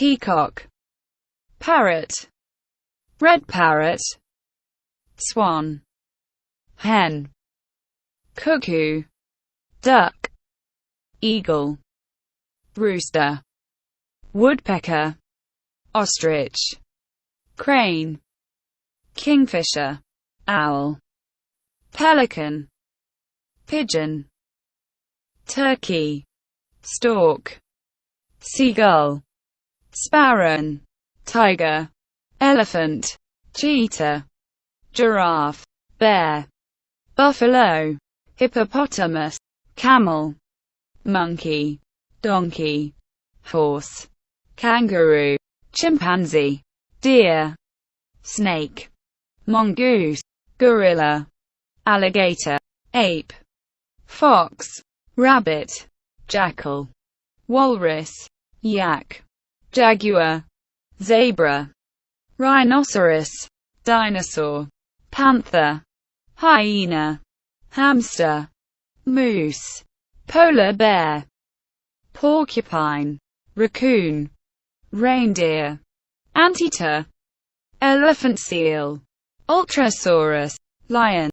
peacock, parrot, red parrot, swan, hen, cuckoo, duck, eagle, rooster, woodpecker, ostrich, crane, kingfisher, owl, pelican, pigeon, turkey, stork, seagull, sparrow, tiger, elephant, cheetah, giraffe, bear, buffalo, hippopotamus, camel, monkey, donkey, horse, kangaroo, chimpanzee, deer, snake, mongoose, gorilla, alligator, ape, fox, rabbit, jackal, walrus, yak, jaguar, zebra, rhinoceros, dinosaur, panther, hyena, hamster, moose, polar bear, porcupine, raccoon, reindeer, anteater, elephant seal, ultrasaurus, lion.